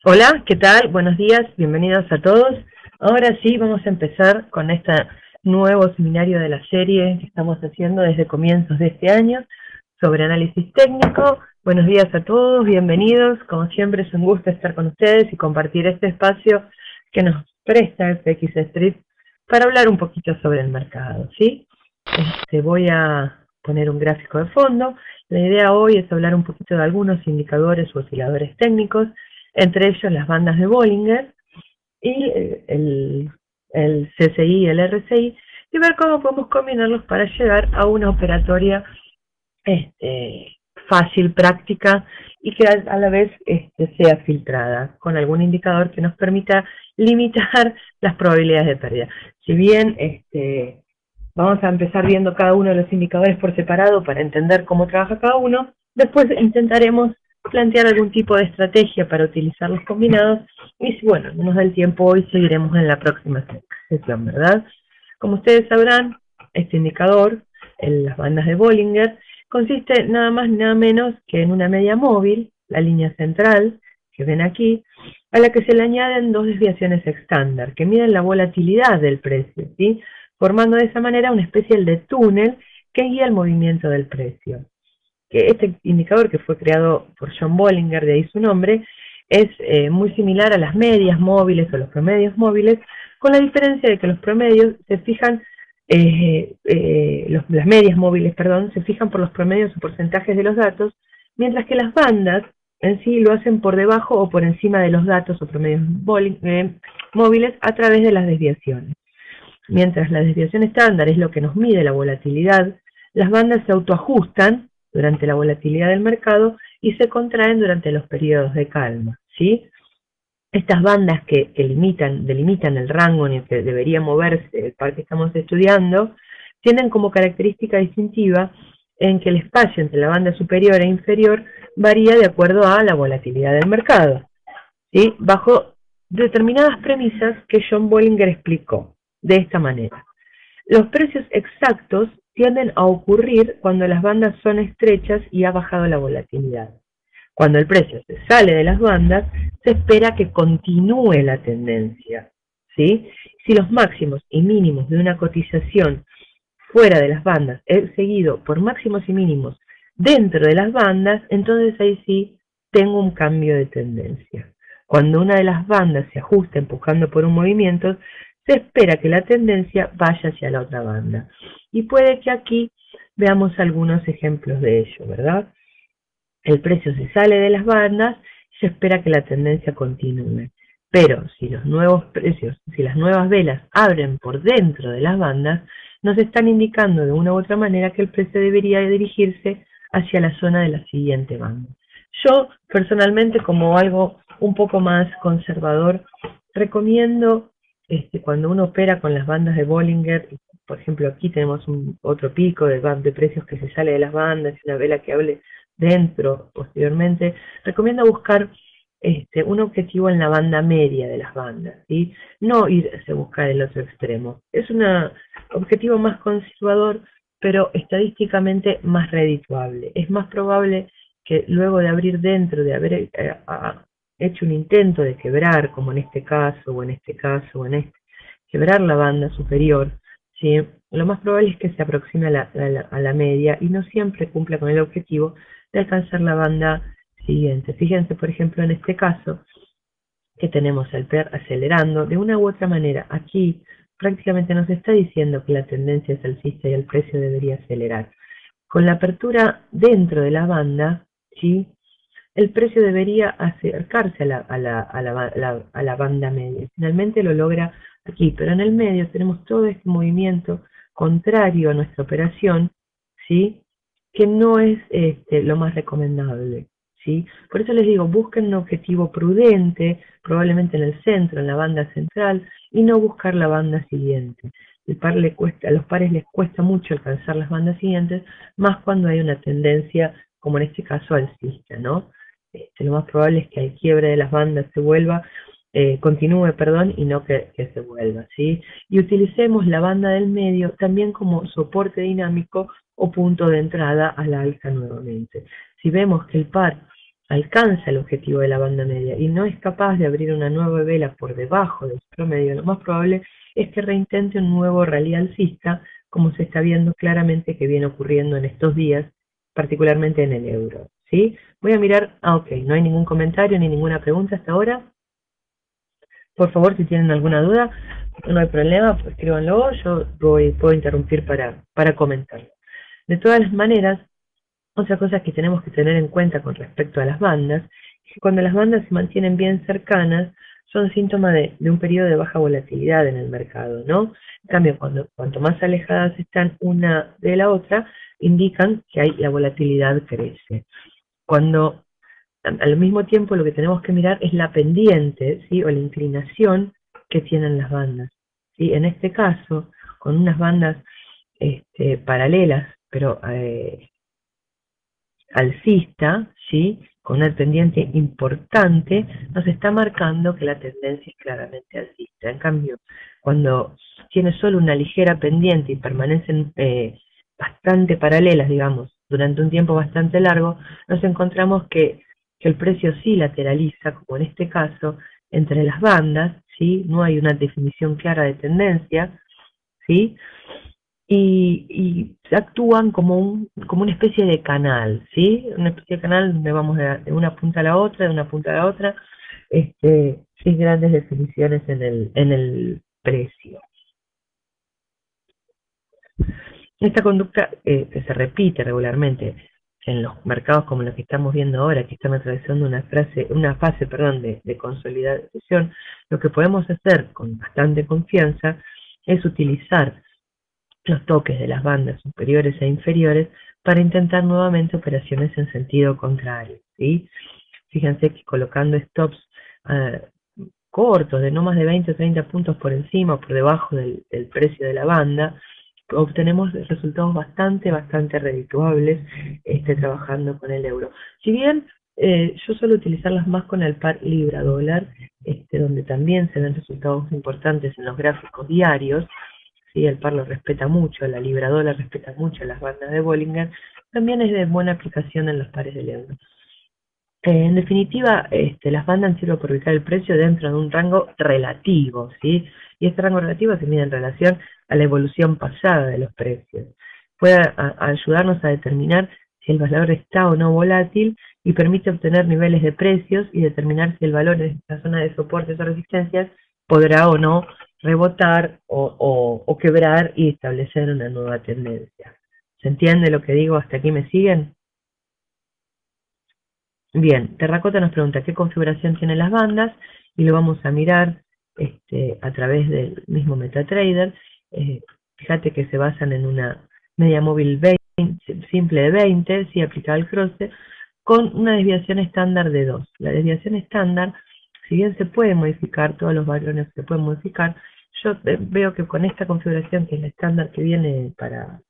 Hola, ¿qué tal? Buenos días, bienvenidos a todos. Ahora sí, vamos a empezar con este nuevo seminario de la serie que estamos haciendo desde comienzos de este año sobre análisis técnico. Buenos días a todos, bienvenidos. Como siempre es un gusto estar con ustedes y compartir este espacio que nos presta FX Street para hablar un poquito sobre el mercado, ¿sí? Voy a poner un gráfico de fondo. La idea hoy es hablar un poquito de algunos indicadores o osciladores técnicos, entre ellos las bandas de Bollinger y el CCI y el RSI, y ver cómo podemos combinarlos para llegar a una operatoria fácil, práctica y que a la vez sea filtrada con algún indicador que nos permita limitar las probabilidades de pérdida. Si bien vamos a empezar viendo cada uno de los indicadores por separado para entender cómo trabaja cada uno, después intentaremos plantear algún tipo de estrategia para utilizarlos combinados y si bueno, no nos da el tiempo hoy seguiremos en la próxima sesión, ¿verdad? Como ustedes sabrán, este indicador, en las bandas de Bollinger, consiste nada más ni nada menos que en una media móvil, la línea central, que ven aquí, a la que se le añaden dos desviaciones estándar, que miden la volatilidad del precio, ¿sí? Formando de esa manera una especie de túnel que guía el movimiento del precio. Que este indicador, que fue creado por John Bollinger, de ahí su nombre, es muy similar a las medias móviles o los promedios móviles, con la diferencia de que los promedios se fijan, las medias móviles, perdón, se fijan por los promedios o porcentajes de los datos, mientras que las bandas en sí lo hacen por debajo o por encima de los datos o promedios móviles a través de las desviaciones. Mientras la desviación estándar es lo que nos mide la volatilidad, las bandas se autoajustan durante la volatilidad del mercado y se contraen durante los periodos de calma, ¿sí? Estas bandas que delimitan el rango en el que debería moverse el par que estamos estudiando, tienen como característica distintiva en que el espacio entre la banda superior e inferior varía de acuerdo a la volatilidad del mercado, ¿sí? Bajo determinadas premisas que John Bollinger explicó de esta manera. Los precios exactos tienden a ocurrir cuando las bandas son estrechas y ha bajado la volatilidad. Cuando el precio se sale de las bandas, se espera que continúe la tendencia, ¿sí? Si los máximos y mínimos de una cotización fuera de las bandas es seguido por máximos y mínimos dentro de las bandas, entonces ahí sí tengo un cambio de tendencia. Cuando una de las bandas se ajusta empujando por un movimiento, se espera que la tendencia vaya hacia la otra banda. Y puede que aquí veamos algunos ejemplos de ello, ¿verdad? El precio se sale de las bandas, se espera que la tendencia continúe. Pero si los nuevos precios, si las nuevas velas abren por dentro de las bandas, nos están indicando de una u otra manera que el precio debería dirigirse hacia la zona de la siguiente banda. Yo, personalmente, como algo un poco más conservador, recomiendo cuando uno opera con las bandas de Bollinger, por ejemplo, aquí tenemos otro pico de precios que se sale de las bandas y una vela que hable dentro posteriormente, recomiendo buscar un objetivo en la banda media de las bandas, ¿sí? No irse a buscar el otro extremo. Es un objetivo más conservador, pero estadísticamente más redituable. Es más probable que luego de abrir dentro, de haber hecho un intento de quebrar, como en este caso, o en este caso, o en este, quebrar la banda superior, ¿sí? Lo más probable es que se aproxime a la media y no siempre cumpla con el objetivo de alcanzar la banda siguiente. Fíjense, por ejemplo, en este caso, que tenemos el PER acelerando, de una u otra manera, aquí prácticamente nos está diciendo que la tendencia es alcista y el precio debería acelerar. Con la apertura dentro de la banda, ¿sí? El precio debería acercarse a la banda media. Finalmente lo logra aquí, pero en el medio tenemos todo este movimiento contrario a nuestra operación, ¿sí? Que no es lo más recomendable, ¿sí? Por eso les digo, busquen un objetivo prudente, probablemente en el centro, en la banda central, y no buscar la banda siguiente. A los pares les cuesta mucho alcanzar las bandas siguientes, más cuando hay una tendencia, como en este caso, alcista, ¿no? Lo más probable es que al quiebre de las bandas continúe, perdón, y no que se vuelva, ¿sí? Y utilicemos la banda del medio también como soporte dinámico o punto de entrada a la alza nuevamente. Si vemos que el par alcanza el objetivo de la banda media y no es capaz de abrir una nueva vela por debajo del promedio, lo más probable es que reintente un nuevo rally alcista, como se está viendo claramente que viene ocurriendo en estos días, particularmente en el euro. ¿Sí? Voy a mirar, ok, no hay ningún comentario ni ninguna pregunta hasta ahora. Por favor, si tienen alguna duda, no hay problema, pues escríbanlo, yo puedo interrumpir para comentarlo. De todas las maneras, otra cosa que tenemos que tener en cuenta con respecto a las bandas, es que cuando las bandas se mantienen bien cercanas, son síntomas de un periodo de baja volatilidad en el mercado, ¿no? En cambio, cuanto más alejadas están una de la otra, indican que la volatilidad crece. Cuando al mismo tiempo lo que tenemos que mirar es la pendiente, ¿sí? O la inclinación que tienen las bandas, ¿sí? En este caso, con unas bandas paralelas, pero alcista, ¿sí? Con una pendiente importante, nos está marcando que la tendencia es claramente alcista. En cambio, cuando tiene solo una ligera pendiente y permanecen bastante paralelas, digamos, durante un tiempo bastante largo, nos encontramos que el precio sí lateraliza, como en este caso, entre las bandas, ¿sí? No hay una definición clara de tendencia, ¿sí? Y actúan como una especie de canal, ¿sí? Una especie de canal donde vamos de una punta a la otra, de una punta a la otra, sin grandes definiciones en el precio. Esta conducta que se repite regularmente en los mercados como los que estamos viendo ahora, que están atravesando una fase de consolidación, lo que podemos hacer con bastante confianza es utilizar los toques de las bandas superiores e inferiores para intentar nuevamente operaciones en sentido contrario, ¿sí? Fíjense que colocando stops eh, cortos de no más de 20 o 30 puntos por encima o por debajo del precio de la banda, obtenemos resultados bastante redituables trabajando con el euro. Si bien yo suelo utilizarlas más con el par libra-dólar, donde también se ven resultados importantes en los gráficos diarios, ¿sí? El par lo respeta mucho, la libra-dólar respeta mucho las bandas de Bollinger, también es de buena aplicación en los pares del euro. En definitiva, las bandas sirven para ubicar el precio dentro de un rango relativo, ¿sí? Y este rango relativo se mide en relación a la evolución pasada de los precios. Puede ayudarnos a determinar si el valor está o no volátil y permite obtener niveles de precios y determinar si el valor en esta zona de soportes o resistencias podrá o no rebotar o quebrar y establecer una nueva tendencia. ¿Se entiende lo que digo? ¿Hasta aquí me siguen? Bien, Terracota nos pregunta qué configuración tienen las bandas y lo vamos a mirar a través del mismo MetaTrader. Fíjate que se basan en una media móvil 20, simple de 20, si aplica el cruce, con una desviación estándar de 2. La desviación estándar, si bien se puede modificar, todos los valores se pueden modificar, yo veo que con esta configuración, que es la estándar que viene para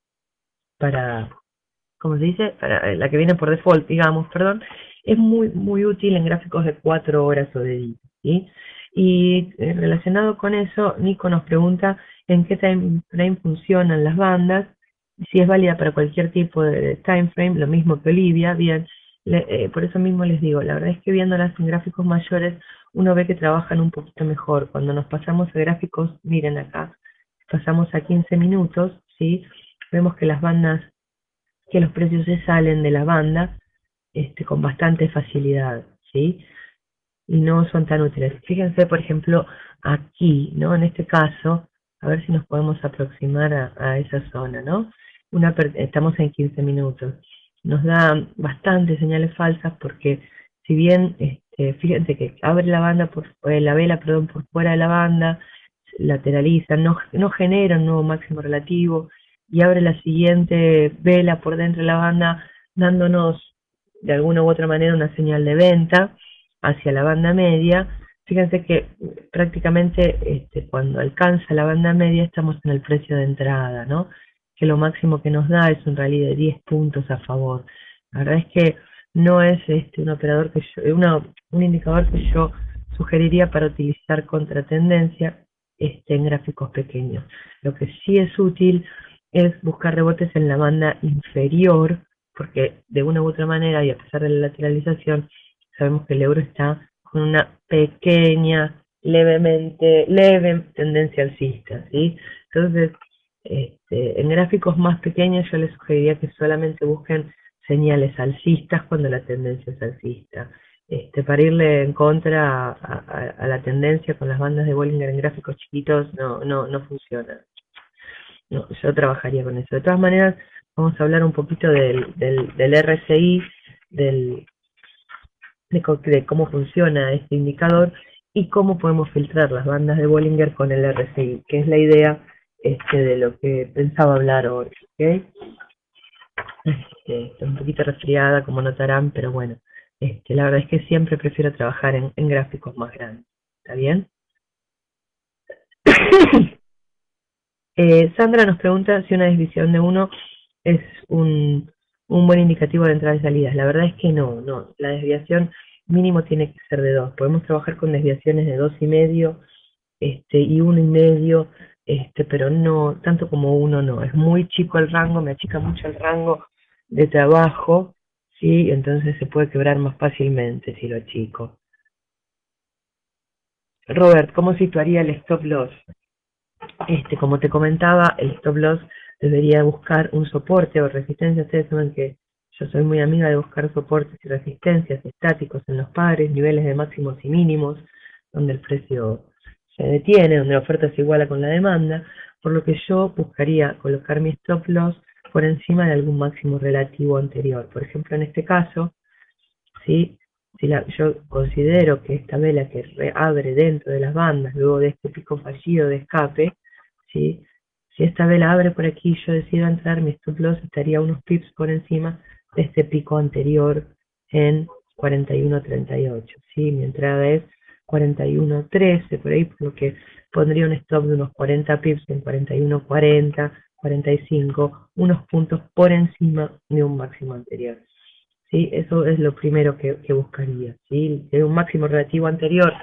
como se dice, para la que viene por default, digamos, perdón, es muy útil en gráficos de 4 horas o de día, ¿sí? Y relacionado con eso, Nico nos pregunta en qué time frame funcionan las bandas, si es válida para cualquier tipo de time frame, lo mismo que Olivia, bien, por eso mismo les digo, la verdad es que viéndolas en gráficos mayores, uno ve que trabajan un poquito mejor. Cuando nos pasamos a gráficos, miren acá, pasamos a 15 minutos, ¿sí? Vemos que las bandas, que los precios se salen de la banda con bastante facilidad, ¿sí? Y no son tan útiles. Fíjense, por ejemplo, aquí, ¿no? En este caso, a ver si nos podemos aproximar a esa zona, ¿no? Estamos en 15 minutos. Nos da bastantes señales falsas porque si bien, fíjense que abre la banda la vela, perdón, por fuera de la banda, lateraliza, no genera un nuevo máximo relativo y abre la siguiente vela por dentro de la banda, dándonos de alguna u otra manera una señal de venta hacia la banda media. Fíjense que prácticamente cuando alcanza la banda media estamos en el precio de entrada, ¿no? Que lo máximo que nos da es un rally de 10 puntos a favor. La verdad es que no es un operador que un indicador que yo sugeriría para utilizar contra tendencia en gráficos pequeños. Lo que sí es útil es buscar rebotes en la banda inferior, porque de una u otra manera, y a pesar de la lateralización, sabemos que el euro está con una pequeña, leve tendencia alcista, ¿sí? Entonces, en gráficos más pequeños yo les sugeriría que solamente busquen señales alcistas cuando la tendencia es alcista. Para irle en contra a la tendencia con las bandas de Bollinger en gráficos chiquitos no funciona. No, yo trabajaría con eso. De todas maneras, vamos a hablar un poquito del RSI, de cómo funciona este indicador y cómo podemos filtrar las bandas de Bollinger con el RSI, que es la idea de lo que pensaba hablar hoy. ¿Okay? Estoy un poquito resfriada, como notarán, pero bueno, la verdad es que siempre prefiero trabajar en gráficos más grandes. ¿Está bien? Sandra nos pregunta si una desviación de 1 es un buen indicativo de entradas y salidas. La verdad es que no. La desviación mínimo tiene que ser de 2. Podemos trabajar con desviaciones de 2,5 y 1,5, pero no, tanto como 1 no. Es muy chico el rango, me achica mucho el rango de trabajo, ¿sí? Entonces se puede quebrar más fácilmente si lo achico. Robert, ¿cómo situaría el stop loss? Como te comentaba, el stop loss debería buscar un soporte o resistencia. Ustedes saben que yo soy muy amiga de buscar soportes y resistencias estáticos en los pares, niveles de máximos y mínimos, donde el precio se detiene, donde la oferta se iguala con la demanda, por lo que yo buscaría colocar mi stop loss por encima de algún máximo relativo anterior. Por ejemplo, en este caso, ¿sí? Yo considero que esta vela que reabre dentro de las bandas, luego de este pico fallido de escape, ¿sí? Si esta vela abre por aquí y yo decido entrar, mi stop loss estaría unos pips por encima de este pico anterior en 41.38, ¿sí? Mi entrada es 41.13, por ahí, por lo que pondría un stop de unos 40 pips en 41.40, 45, unos puntos por encima de un máximo anterior. ¿Sí? Eso es lo primero que buscaría, ¿sí? Si hay un máximo relativo anterior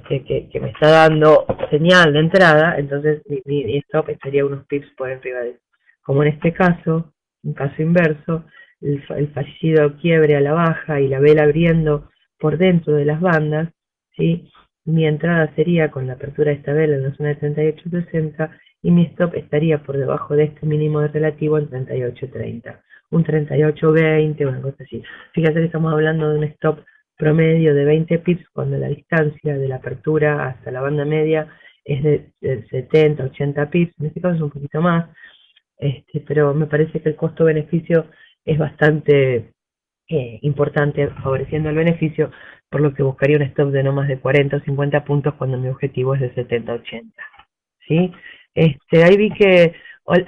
que me está dando señal de entrada, entonces mi stop estaría unos pips por arriba de eso. Como en este caso, un caso inverso, el fallido quiebre a la baja y la vela abriendo por dentro de las bandas, ¿sí? Mi entrada sería con la apertura de esta vela en la zona de 38.60 y mi stop estaría por debajo de este mínimo de relativo en 38.30. Un 38.20, una cosa así. Fíjate que estamos hablando de un stop promedio de 20 pips cuando la distancia de la apertura hasta la banda media es de 70, 80 pips, en este caso es un poquito más, pero me parece que el costo-beneficio es bastante importante, favoreciendo el beneficio, por lo que buscaría un stop de no más de 40 o 50 puntos cuando mi objetivo es de 70 a 80. ¿Sí? Ahí vi que,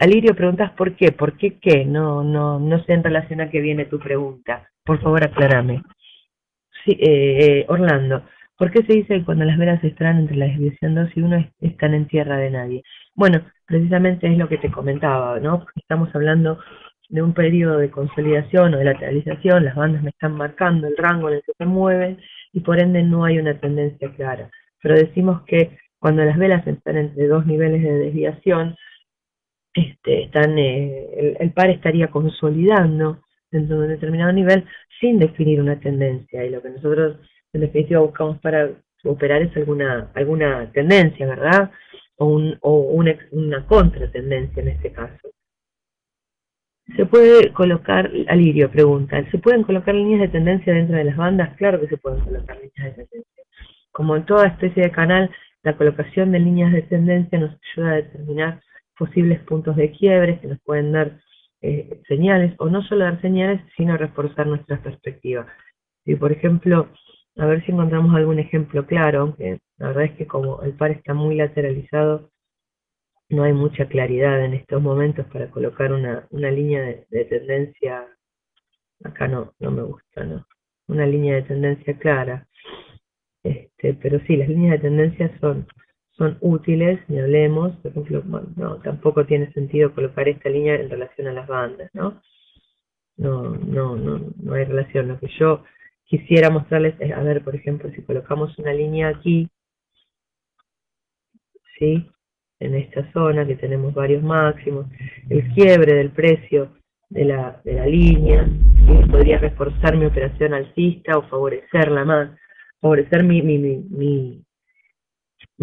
Alirio, preguntas por qué. ¿Por qué qué? No sé en relación a qué viene tu pregunta. Por favor, aclárame. Sí, Orlando, ¿por qué se dice que cuando las velas están entre la desviación 2 y 1 están en tierra de nadie? Bueno, precisamente es lo que te comentaba, ¿no? Estamos hablando de un periodo de consolidación o de lateralización, las bandas me están marcando el rango en el que se mueven y por ende no hay una tendencia clara. Pero decimos que cuando las velas están entre dos niveles de desviación, el par estaría consolidando dentro de un determinado nivel sin definir una tendencia, y lo que nosotros en definitiva buscamos para operar es alguna tendencia, ¿verdad? Una contratendencia en este caso. ¿Se puede colocar, Alirio pregunta, ¿se pueden colocar líneas de tendencia dentro de las bandas? Claro que se pueden colocar líneas de tendencia. Como en toda especie de canal, la colocación de líneas de tendencia nos ayuda a determinar posibles puntos de quiebre que nos pueden dar señales, o no solo dar señales, sino reforzar nuestras perspectivas. Si, por ejemplo, a ver si encontramos algún ejemplo claro, aunque la verdad es que como el par está muy lateralizado, no hay mucha claridad en estos momentos para colocar una línea de tendencia. Acá no me gusta, ¿no? Una línea de tendencia clara. Pero sí, las líneas de tendencia son útiles, ni hablemos. Por ejemplo, bueno, no, tampoco tiene sentido colocar esta línea en relación a las bandas, ¿no? No hay relación. Lo que yo quisiera mostrarles es, a ver, por ejemplo, si colocamos una línea aquí, ¿sí? En esta zona que tenemos varios máximos, el quiebre del precio de la línea, ¿sí? Podría reforzar mi operación alcista o favorecerla más, favorecer mi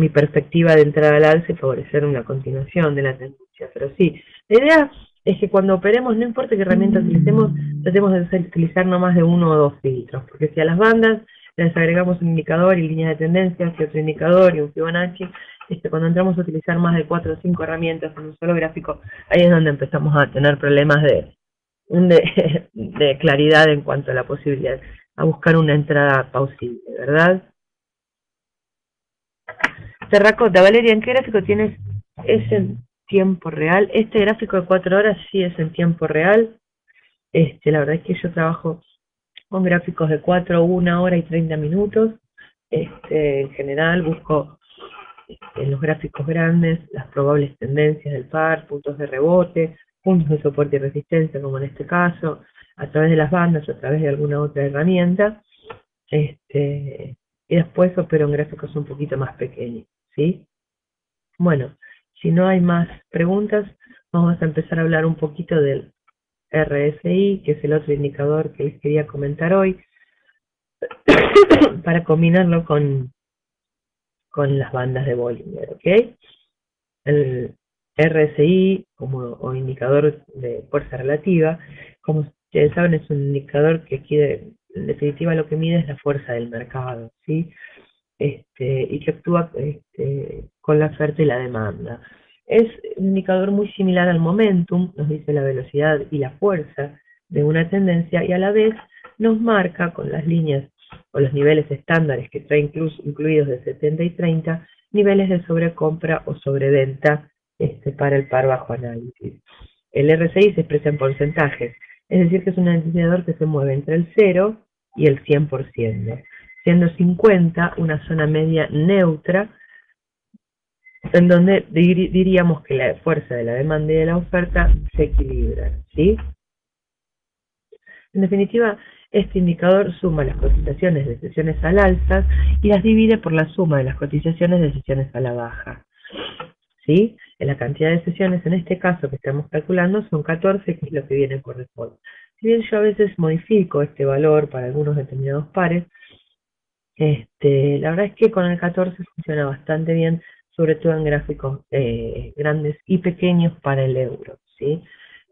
perspectiva de entrada al alza y favorecer una continuación de la tendencia. Pero sí, la idea es que cuando operemos, no importa qué herramienta utilicemos, tratemos de utilizar no más de uno o dos filtros, porque si a las bandas les agregamos un indicador y líneas de tendencia, que otro indicador y un Fibonacci, cuando entramos a utilizar más de 4 o 5 herramientas en un solo gráfico, ahí es donde empezamos a tener problemas de claridad en cuanto a la posibilidad, a buscar una entrada plausible, ¿verdad? Terracota, Valeria, ¿en qué gráfico tienes? ¿Es en tiempo real? Este gráfico de 4 horas sí es en tiempo real. La verdad es que yo trabajo con gráficos de 4, 1 hora y 30 minutos. En general busco en los gráficos grandes las probables tendencias del par, puntos de rebote, puntos de soporte y resistencia, como en este caso, a través de las bandas o a través de alguna otra herramienta. Y después opero en gráficos un poquito más pequeños, ¿sí? Bueno, si no hay más preguntas, vamos a empezar a hablar un poquito del RSI, que es el otro indicador que les quería comentar hoy, para combinarlo con las bandas de Bollinger, ¿ok? El RSI, o indicador de fuerza relativa, como ustedes saben, es un indicador que aquí, en definitiva, lo que mide es la fuerza del mercado, ¿sí? Y que actúa con la oferta y la demanda. Es un indicador muy similar al momentum, nos dice la velocidad y la fuerza de una tendencia, y a la vez nos marca con las líneas o los niveles estándares que trae incluidos de 70 y 30, niveles de sobrecompra o sobreventa para el par bajo análisis. El RSI se expresa en porcentajes, es decir que es un indicador que se mueve entre el 0 y el 100%, siendo 50 una zona media neutra, en donde diríamos que la fuerza de la demanda y de la oferta se equilibran, ¿sí? En definitiva, este indicador suma las cotizaciones de sesiones al alza y las divide por la suma de las cotizaciones de sesiones a la baja, ¿sí? En la cantidad de sesiones, en este caso que estamos calculando, son 14, que es lo que viene por default. Si bien yo a veces modifico este valor para algunos determinados pares, la verdad es que con el 14 funciona bastante bien, sobre todo en gráficos grandes y pequeños para el euro, ¿sí?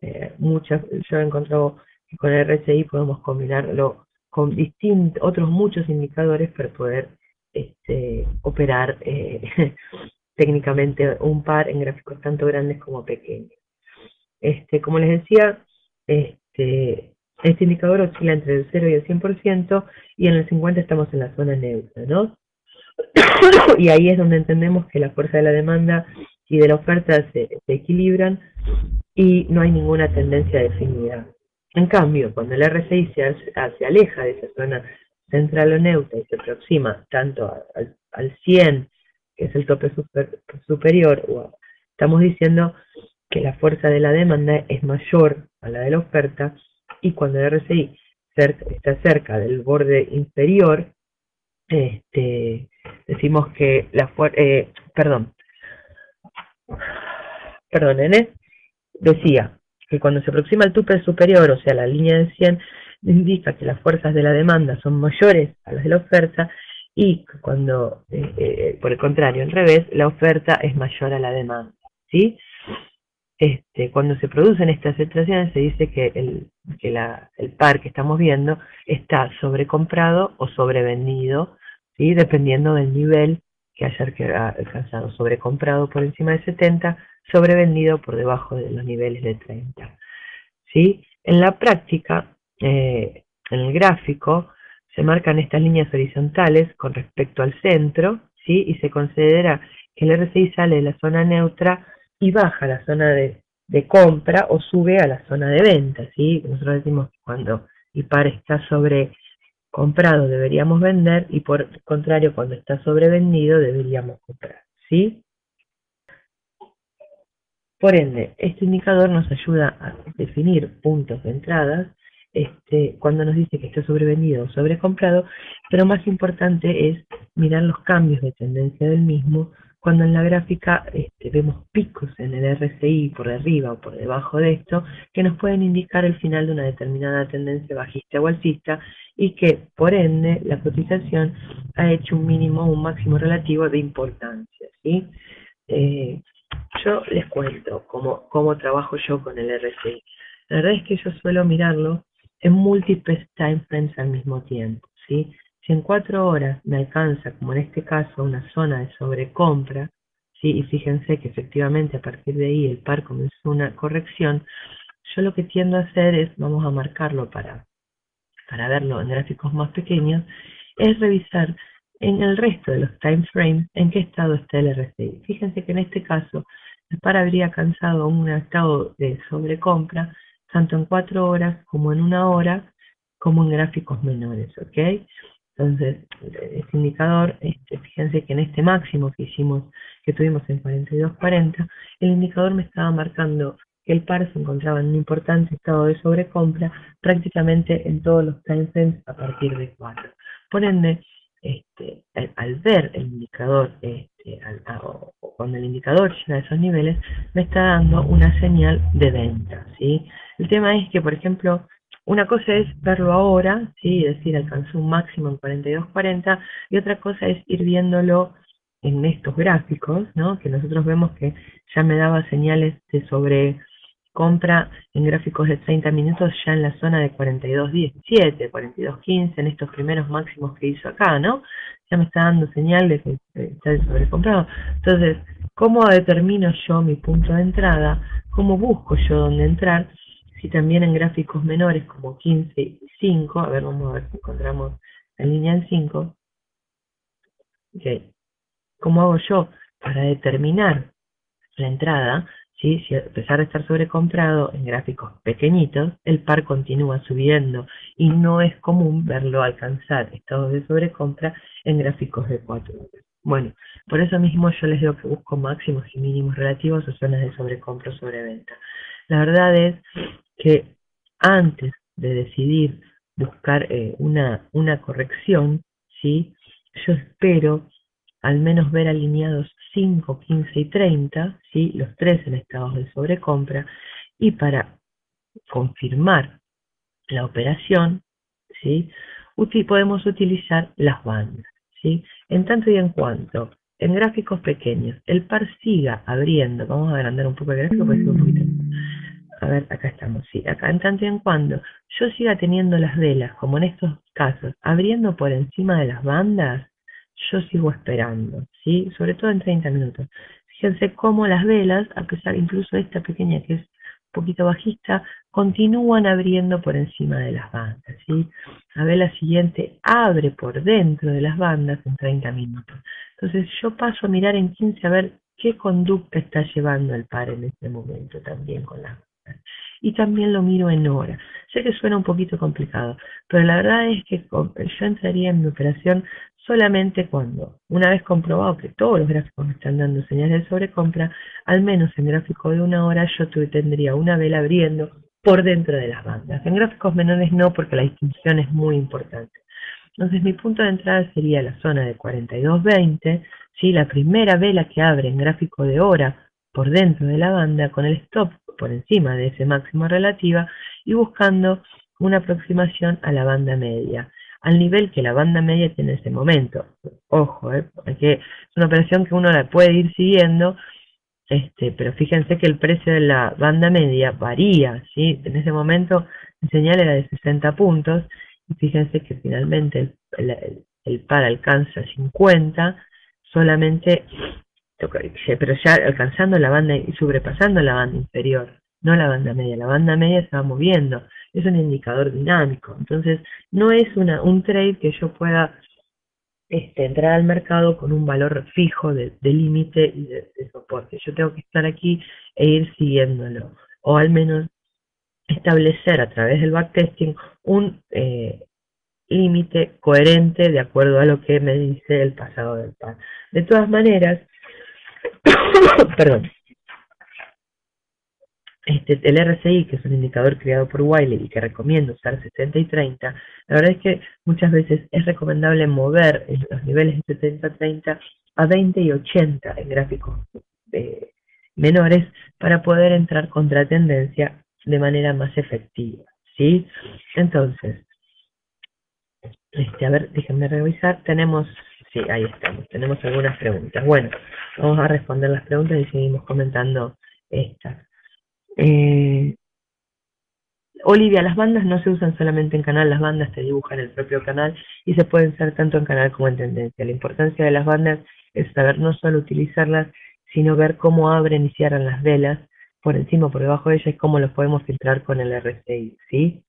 Yo he encontrado que con el RSI podemos combinarlo con otros muchos indicadores para poder operar técnicamente un par en gráficos tanto grandes como pequeños. Como les decía, este indicador oscila entre el 0 y el 100%, y en el 50 estamos en la zona neutra, ¿no? Y ahí es donde entendemos que la fuerza de la demanda y de la oferta se equilibran y no hay ninguna tendencia definida. En cambio, cuando el RSI se aleja de esa zona central o neutra y se aproxima tanto al 100, que es el tope superior, estamos diciendo que la fuerza de la demanda es mayor a la de la oferta, y cuando el RSI está cerca del borde inferior, decimos que perdonen, decía que cuando se aproxima al tope superior, o sea, la línea de 100, indica que las fuerzas de la demanda son mayores a las de la oferta, y cuando, por el contrario, al revés, la oferta es mayor a la demanda, ¿sí? Cuando se producen estas situaciones se dice que el par que estamos viendo está sobrecomprado o sobrevendido, ¿sí? Dependiendo del nivel que haya alcanzado. Sobrecomprado por encima de 70, sobrevendido por debajo de los niveles de 30, ¿sí? En la práctica, en el gráfico, se marcan estas líneas horizontales con respecto al centro, ¿sí? Y se considera que el RSI sale de la zona neutra y baja a la zona de compra o sube a la zona de venta, ¿sí? Nosotros decimos que cuando el par está sobre comprado deberíamos vender, y por el contrario, cuando está sobrevendido deberíamos comprar, ¿sí? Por ende, este indicador nos ayuda a definir puntos de entradas cuando nos dice que está sobrevendido o sobrecomprado, pero más importante es mirar los cambios de tendencia del mismo cuando en la gráfica vemos picos en el RSI por arriba o por debajo de esto, que nos pueden indicar el final de una determinada tendencia bajista o alcista, y que, por ende, la cotización ha hecho un mínimo o un máximo relativo de importancia, ¿sí? Yo les cuento cómo trabajo yo con el RSI. La verdad es que yo suelo mirarlo en múltiples time frames al mismo tiempo, ¿sí? Si en 4 horas me alcanza, como en este caso, una zona de sobrecompra, ¿sí? Y fíjense que efectivamente a partir de ahí el par comenzó una corrección, yo lo que tiendo a hacer es, vamos a marcarlo para verlo en gráficos más pequeños, es revisar en el resto de los time frames en qué estado está el RSI. Fíjense que en este caso el par habría alcanzado un estado de sobrecompra tanto en 4 horas como en 1 hora, como en gráficos menores, ¿ok? Entonces, este indicador, fíjense que en este máximo que hicimos, que tuvimos en 42.40, el indicador me estaba marcando que el par se encontraba en un importante estado de sobrecompra prácticamente en todos los timeframes a partir de 4. Por ende, al ver el indicador, o cuando el indicador llega a esos niveles, me está dando una señal de venta, ¿sí? El tema es que, por ejemplo, una cosa es verlo ahora, ¿sí? Es decir, alcanzó un máximo en 42.40, y otra cosa es ir viéndolo en estos gráficos, ¿no? Que nosotros vemos que ya me daba señales de sobrecompra en gráficos de 30 minutos ya en la zona de 42.17, 42.15, en estos primeros máximos que hizo acá, ¿no? Ya me está dando señal de que está sobrecomprado. Entonces, ¿cómo determino yo mi punto de entrada? ¿Cómo busco yo dónde entrar? Si también en gráficos menores como 15 y 5, a ver, vamos a ver si encontramos la línea en 5, okay. ¿Cómo hago yo para determinar la entrada? ¿Sí? Si a pesar de estar sobrecomprado en gráficos pequeñitos, el par continúa subiendo y no es común verlo alcanzar estados de sobrecompra en gráficos de 4 horas. Bueno, por eso mismo yo les digo que busco máximos y mínimos relativos o zonas de sobrecompra o sobreventa. La verdad es que antes de decidir buscar una corrección, ¿sí? Yo espero al menos ver alineados 5, 15 y 30, ¿sí? Los tres en estados de sobrecompra, y para confirmar la operación, ¿sí? Podemos utilizar las bandas, ¿sí? En tanto y en cuanto en gráficos pequeños el par siga abriendo, vamos a agrandar un poco el gráfico para que un poquito. A ver, acá estamos, sí, acá en tanto y en cuando yo siga teniendo las velas, como en estos casos, abriendo por encima de las bandas, yo sigo esperando, ¿sí? Sobre todo en 30 minutos. Fíjense cómo las velas, a pesar incluso de esta pequeña que es un poquito bajista, continúan abriendo por encima de las bandas, ¿sí? La vela siguiente abre por dentro de las bandas en 30 minutos. Entonces yo paso a mirar en 15 a ver qué conducta está llevando el par en este momento también con las bandas. Y también lo miro en hora. Sé que suena un poquito complicado, pero la verdad es que yo entraría en mi operación solamente cuando, una vez comprobado que todos los gráficos me están dando señales de sobrecompra, al menos en gráfico de 1 hora yo tendría una vela abriendo por dentro de las bandas. En gráficos menores no, porque la distinción es muy importante. Entonces mi punto de entrada sería la zona de 42.20, ¿sí? La primera vela que abre en gráfico de hora por dentro de la banda, con el stop por encima de ese máximo relativa, y buscando una aproximación a la banda media, al nivel que la banda media tiene en ese momento. Ojo, porque es una operación que uno la puede ir siguiendo, pero fíjense que el precio de la banda media varía, ¿sí? En ese momento el señal era de 60 puntos, y fíjense que finalmente el par alcanza 50, solamente, pero ya alcanzando la banda y sobrepasando la banda inferior, no la banda media. La banda media se va moviendo, es un indicador dinámico, entonces no es un trade que yo pueda entrar al mercado con un valor fijo de límite y de soporte. Yo tengo que estar aquí e ir siguiéndolo, o al menos establecer a través del backtesting un límite coherente de acuerdo a lo que me dice el pasado del par. De todas maneras, perdón, el RSI, que es un indicador creado por Wiley y que recomiendo usar 60 y 30, la verdad es que muchas veces es recomendable mover los niveles de 70-30 a 20 y 80 en gráficos menores para poder entrar contra tendencia de manera más efectiva, ¿sí? Entonces, a ver, déjenme revisar, sí, ahí estamos, tenemos algunas preguntas. Bueno, vamos a responder las preguntas y seguimos comentando estas. Olivia, las bandas no se usan solamente en canal, las bandas te dibujan el propio canal y se pueden usar tanto en canal como en tendencia. La importancia de las bandas es saber no solo utilizarlas, sino ver cómo abren y cierran las velas por encima o por debajo de ellas y cómo los podemos filtrar con el RSI, ¿sí?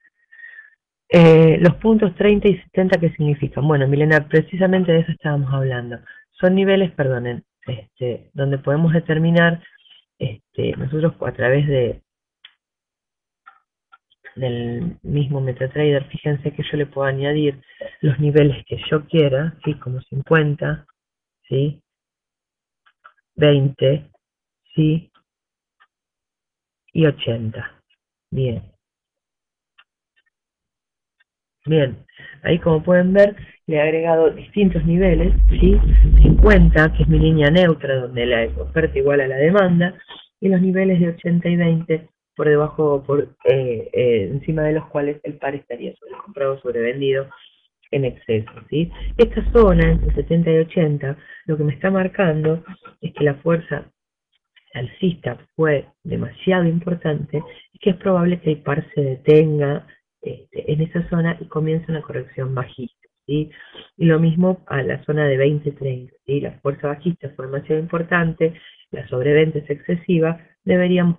Los puntos 30 y 70, ¿qué significan? Bueno, Milena, precisamente de eso estábamos hablando. Son niveles, perdonen, donde podemos determinar, nosotros a través del mismo MetaTrader, fíjense que yo le puedo añadir los niveles que yo quiera, ¿sí? Como 50, ¿sí? 20, ¿sí? Y 80. Bien, bien. Ahí como pueden ver, le he agregado distintos niveles, ¿sí? 50, que es mi línea neutra, donde la oferta igual a la demanda, y los niveles de 80 y 20 por debajo, encima de los cuales el par estaría sobrecomprado o sobrevendido en exceso, ¿sí? Esta zona entre 70 y 80 lo que me está marcando es que la fuerza alcista fue demasiado importante y que es probable que el par se detenga en esa zona y comience una corrección bajista, ¿sí? Y lo mismo a la zona de 20-30, ¿sí? La fuerza bajista fue demasiado importante, la sobreventa es excesiva, deberíamos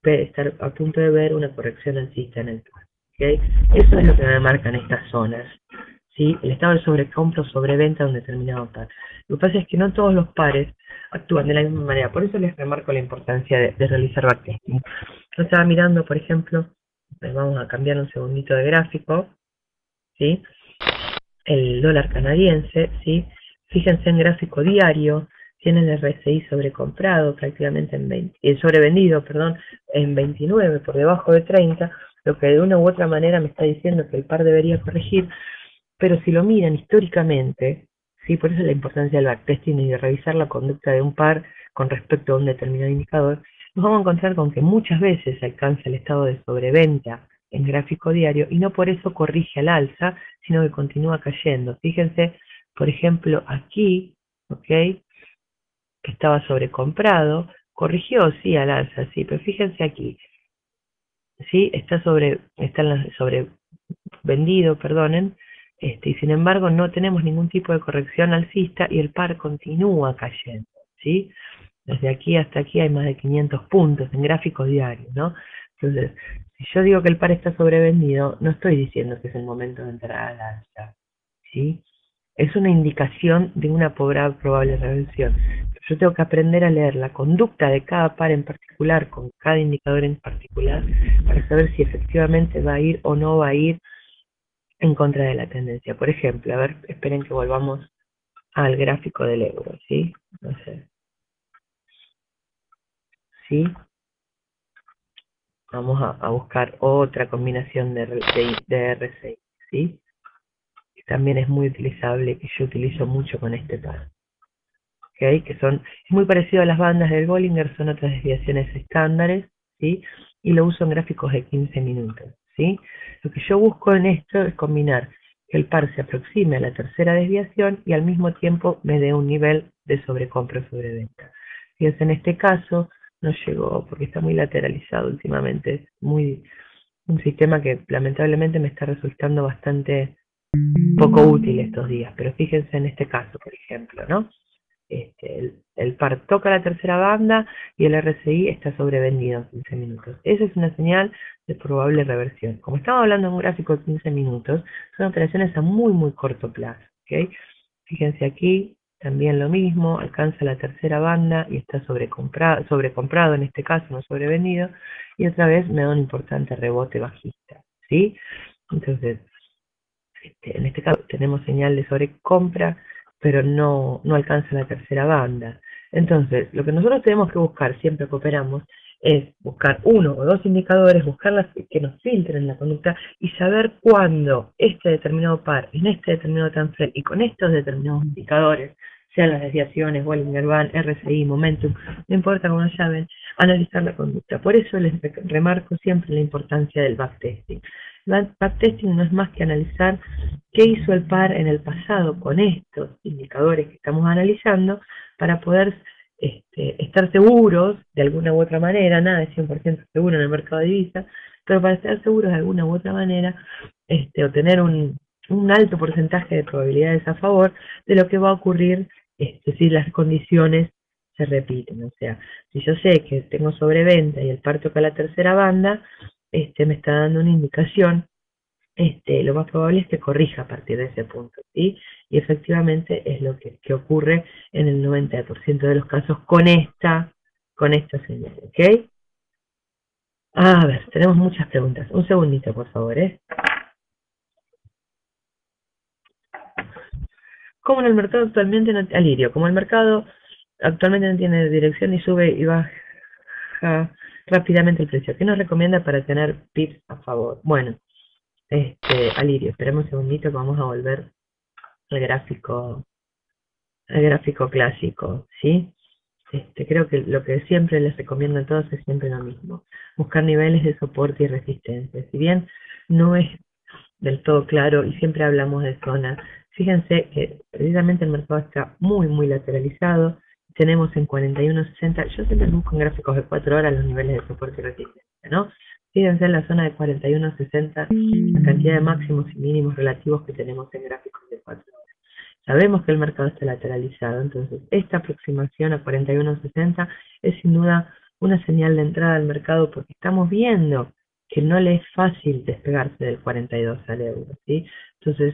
estar a punto de ver una corrección alcista en el par, ¿okay? Eso es lo que me marcan estas zonas, ¿sí? El estado de sobrecompra o sobreventa de un determinado par. Lo que pasa es que no todos los pares actúan de la misma manera, por eso les remarco la importancia de realizar backtesting. Yo estaba mirando, por ejemplo, vamos a cambiar un segundito de gráfico, ¿sí? El dólar canadiense, ¿sí? Fíjense en gráfico diario, tiene el RSI sobrecomprado prácticamente en 20, sobrevendido, perdón, en 29 por debajo de 30, lo que de una u otra manera me está diciendo que el par debería corregir, pero si lo miran históricamente, ¿sí? Por eso la importancia del backtesting y de revisar la conducta de un par con respecto a un determinado indicador, nos vamos a encontrar con que muchas veces se alcanza el estado de sobreventa en gráfico diario y no por eso corrige al alza, sino que continúa cayendo. Fíjense, por ejemplo, aquí, ¿ok? Que estaba sobrecomprado, corrigió, sí, al alza, sí, pero fíjense aquí, ¿sí? Está sobrevendido, perdonen, y sin embargo no tenemos ningún tipo de corrección alcista y el par continúa cayendo, ¿sí? Desde aquí hasta aquí hay más de 500 puntos en gráficos diarios, ¿no? Entonces, si yo digo que el par está sobrevendido, no estoy diciendo que es el momento de entrar al alza, ¿sí? Es una indicación de una probable reversión. Yo tengo que aprender a leer la conducta de cada par en particular, con cada indicador en particular, para saber si efectivamente va a ir o no va a ir en contra de la tendencia. Por ejemplo, a ver, esperen que volvamos al gráfico del euro, ¿sí? No sé. ¿Sí? Vamos a buscar otra combinación de RSI, ¿sí? Que también es muy utilizable, que yo utilizo mucho con este par. ¿Okay? Es muy parecido a las bandas del Bollinger, son otras desviaciones estándares, ¿sí? Y lo uso en gráficos de 15 minutos, ¿sí? Lo que yo busco en esto es combinar que el par se aproxime a la tercera desviación y al mismo tiempo me dé un nivel de sobrecompra o sobreventa. Fíjense, en este caso no llegó porque está muy lateralizado últimamente, es un sistema que lamentablemente me está resultando bastante poco útil estos días, pero fíjense en este caso, por ejemplo, ¿no? El par toca la tercera banda y el RSI está sobrevendido en 15 minutos. Esa es una señal de probable reversión. Como estamos hablando en un gráfico de 15 minutos, son operaciones a muy corto plazo. ¿Okay? Fíjense aquí, también lo mismo, alcanza la tercera banda y está sobrecomprado en este caso, no sobrevendido, y otra vez me da un importante rebote bajista. ¿Sí? Entonces, en este caso tenemos señal de sobrecompra, pero no alcanza la tercera banda. Entonces, lo que nosotros tenemos que buscar siempre que operamos es buscar uno o dos indicadores, buscar que nos filtren la conducta y saber cuándo este determinado par, en este determinado timeframe y con estos determinados indicadores, sean las desviaciones, Bollinger Band, RSI, Momentum, no importa cómo lo llamen, analizar la conducta. Por eso les remarco siempre la importancia del backtesting. El backtesting no es más que analizar qué hizo el par en el pasado con estos indicadores que estamos analizando para poder estar seguros de alguna u otra manera, nada es 100% seguro en el mercado de divisas, pero para estar seguros de alguna u otra manera, o tener un alto porcentaje de probabilidades a favor de lo que va a ocurrir si las condiciones se repiten. O sea, si yo sé que tengo sobreventa y el par toca la tercera banda, me está dando una indicación, lo más probable es que corrija a partir de ese punto, ¿sí? Y efectivamente es lo que ocurre en el 90% de los casos con esta señal, ¿ok? A ver, tenemos muchas preguntas. Un segundito, por favor, ¿eh? Como en el mercado actualmente no, Alirio, como el mercado actualmente no tiene dirección y sube y baja rápidamente el precio, ¿qué nos recomienda para tener pips a favor? Bueno, Alirio, esperemos un segundito que vamos a volver al gráfico clásico, ¿sí? Creo que lo que siempre les recomiendo a todos es siempre lo mismo, buscar niveles de soporte y resistencia. Si bien no es del todo claro y siempre hablamos de zona, fíjense que precisamente el mercado está muy lateralizado, tenemos en 41.60, yo siempre busco en gráficos de 4 horas los niveles de soporte y resistencia, ¿no? Fíjense en la zona de 41.60 la cantidad de máximos y mínimos relativos que tenemos en gráficos de 4 horas. Sabemos que el mercado está lateralizado, entonces esta aproximación a 41.60 es sin duda una señal de entrada al mercado porque estamos viendo que no le es fácil despegarse del 42 al euro, ¿sí? Entonces,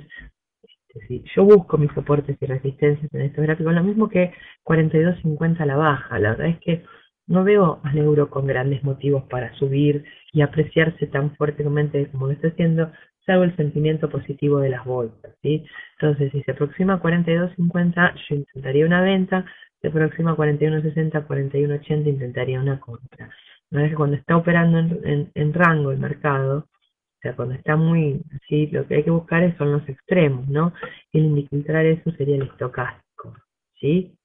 si yo busco mis soportes y resistencias en estos gráficos, lo mismo que 42.50 a la baja, la verdad es que no veo al euro con grandes motivos para subir y apreciarse tan fuertemente como lo está haciendo, salvo el sentimiento positivo de las bolsas, ¿sí? Entonces, si se aproxima a 42.50, yo intentaría una venta, si se aproxima a 41.60, 41.80, intentaría una compra. Una vez que cuando está operando en rango el mercado, o sea, cuando está muy así, lo que hay que buscar son los extremos, ¿no? Y el indicar eso sería el estocástico, ¿sí?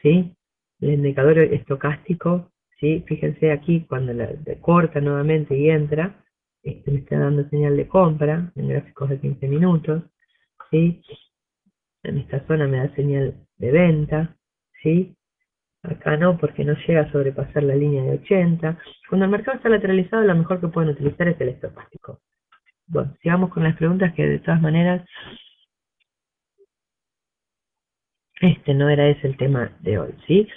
¿Sí? El indicador estocástico, ¿sí? Fíjense aquí cuando la corta nuevamente y entra, me está dando señal de compra en gráficos de 15 minutos, ¿sí? En esta zona me da señal de venta, ¿sí? Acá no, porque no llega a sobrepasar la línea de 80. Cuando el mercado está lateralizado, lo mejor que pueden utilizar es el estocástico. Bueno, sigamos con las preguntas que de todas maneras, no era ese el tema de hoy, ¿sí?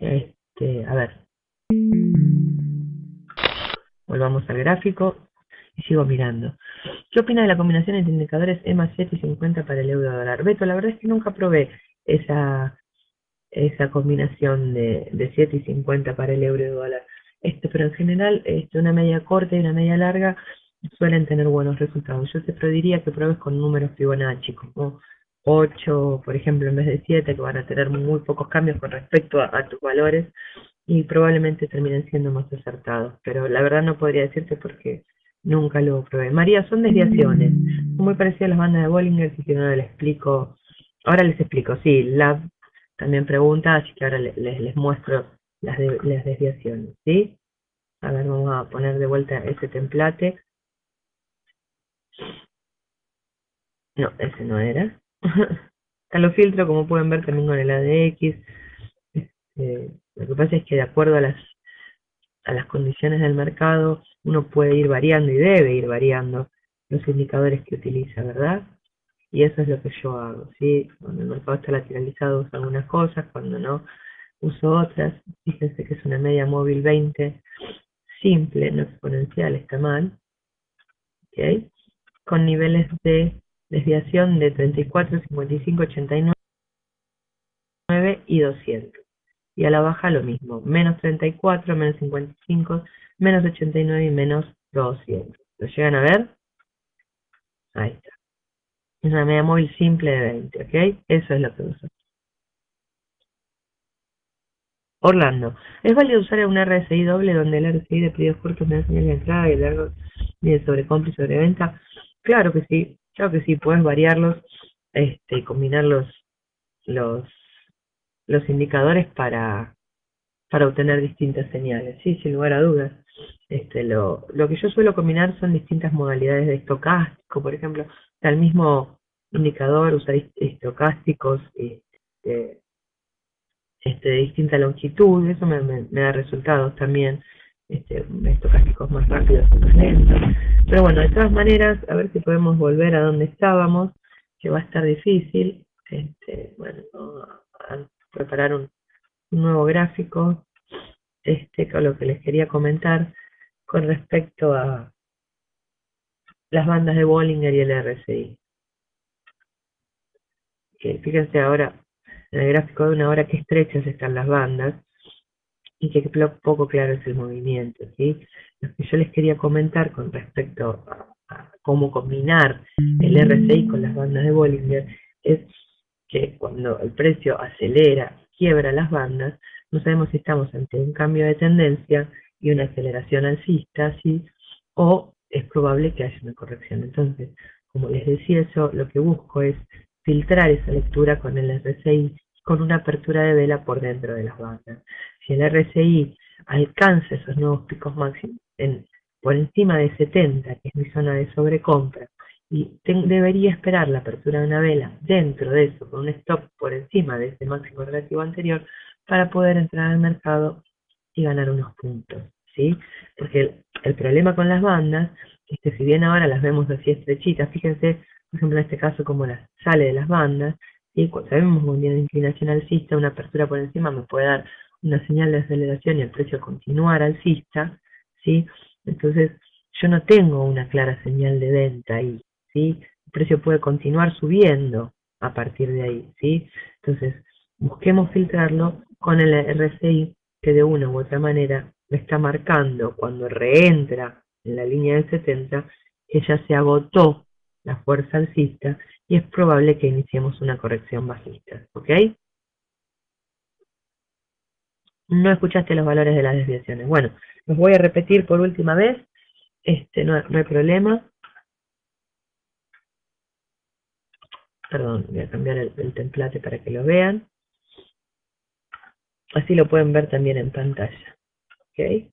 A ver, volvamos al gráfico y sigo mirando. ¿Qué opina de la combinación entre indicadores EMA 7 y 50 para el euro dólar? Beto, la verdad es que nunca probé esa combinación de 7 y 50 para el euro dólar. Pero en general, una media corta y una media larga suelen tener buenos resultados. Yo te diría que pruebes con números Fibonacci, como 8, por ejemplo, en vez de 7, que van a tener muy pocos cambios con respecto a tus valores y probablemente terminen siendo más acertados. Pero la verdad no podría decirte porque nunca lo probé. María, son desviaciones. Son muy parecidas a las bandas de Bollinger, si no les explico. Ahora les explico, sí, también pregunta, así que ahora les muestro las desviaciones, ¿sí? A ver, vamos a poner de vuelta ese template. No, ese no era. Acá lo filtro, como pueden ver, también con el ADX. Lo que pasa es que de acuerdo a las condiciones del mercado, uno puede ir variando y debe ir variando los indicadores que utiliza, ¿verdad? Y eso es lo que yo hago, ¿sí? Cuando el mercado está lateralizado uso algunas cosas, cuando no uso otras. Fíjense que es una media móvil 20 simple, no exponencial, está mal, ¿ok? Con niveles de desviación de 34, 55, 89 y 200. Y a la baja lo mismo, menos 34, menos 55, menos 89 y menos 200. ¿Lo llegan a ver? Ahí está. Es una media móvil simple de 20, ¿ok? Eso es lo que uso. Orlando. ¿Es válido usar un RSI doble donde el RSI de pedidos cortos me da señal de entrada y el largo de sobrecompra y sobreventa? Claro que sí, puedes variarlos, combinar los, los indicadores para obtener distintas señales, sí, sin lugar a dudas. Lo que yo suelo combinar son distintas modalidades de estocástico, por ejemplo, al mismo indicador usar estocásticos de distinta longitud, eso me da resultados también, estocásticos más rápidos y más lentos. Pero bueno, de todas maneras, a ver si podemos volver a donde estábamos, que va a estar difícil. Bueno, a preparar un nuevo gráfico, con lo que les quería comentar con respecto a las bandas de Bollinger y el RSI. Que fíjense ahora en el gráfico de una hora que estrechas están las bandas y que poco claro es el movimiento, ¿sí? Lo que yo les quería comentar con respecto a cómo combinar el RSI con las bandas de Bollinger es que cuando el precio acelera, quiebra las bandas, no sabemos si estamos ante un cambio de tendencia y una aceleración alcista, ¿sí? O es probable que haya una corrección. Entonces, como les decía, yo lo que busco es filtrar esa lectura con el RSI con una apertura de vela por dentro de las bandas. Si el RSI alcanza esos nuevos picos máximos por encima de 70, que es mi zona de sobrecompra, y debería esperar la apertura de una vela dentro de eso, con un stop por encima de ese máximo relativo anterior, para poder entrar al mercado y ganar unos puntos, ¿sí? Porque el problema con las bandas es que si bien ahora las vemos así estrechitas, fíjense, por ejemplo, en este caso como las sale de las bandas, ¿sí? Cuando sabemos muy bien la inclinación alcista, una apertura por encima me puede dar una señal de aceleración y el precio continuar alcista, ¿sí? Entonces, yo no tengo una clara señal de venta ahí, ¿sí? El precio puede continuar subiendo a partir de ahí, ¿sí? Entonces, busquemos filtrarlo con el RSI que de una u otra manera me está marcando cuando reentra en la línea de 70 que ya se agotó la fuerza alcista y es probable que iniciemos una corrección bajista, ¿ok? No escuchaste los valores de las desviaciones. Bueno, los voy a repetir por última vez, no hay problema. Perdón, voy a cambiar el template para que lo vean. Así lo pueden ver también en pantalla, ¿ok?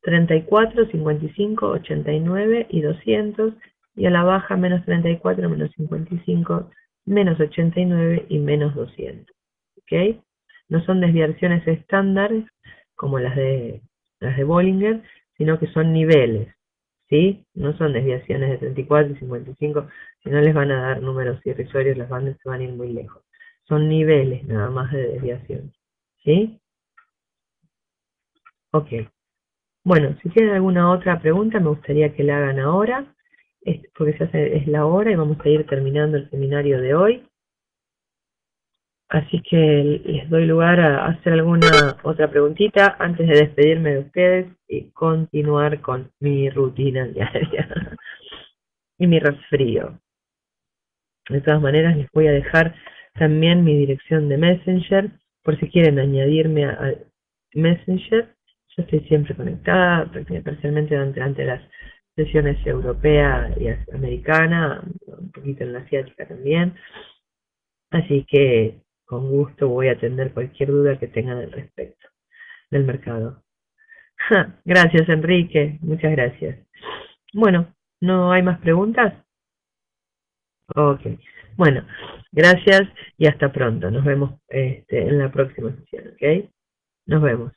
34, 55, 89 y 200, y a la baja menos 34, menos 55, menos 89 y menos 200, ¿ok? No son desviaciones estándares como las de Bollinger, sino que son niveles, ¿sí? No son desviaciones de 34 y 55, si no les van a dar números irrisorios, las bandas se van a ir muy lejos. Son niveles nada más de desviación, ¿sí? Ok. Bueno, si tienen alguna otra pregunta, me gustaría que la hagan ahora, porque es la hora y vamos a ir terminando el seminario de hoy. Así que les doy lugar a hacer alguna otra preguntita antes de despedirme de ustedes y continuar con mi rutina diaria y mi resfrío. De todas maneras, les voy a dejar también mi dirección de Messenger por si quieren añadirme a Messenger. Yo estoy siempre conectada, parcialmente durante las sesiones europea y americana, un poquito en la asiática también. Así que con gusto voy a atender cualquier duda que tengan al respecto del mercado. Gracias, Enrique. Muchas gracias. Bueno, ¿no hay más preguntas? Ok. Bueno, gracias y hasta pronto. Nos vemos en la próxima sesión, ¿ok? Nos vemos.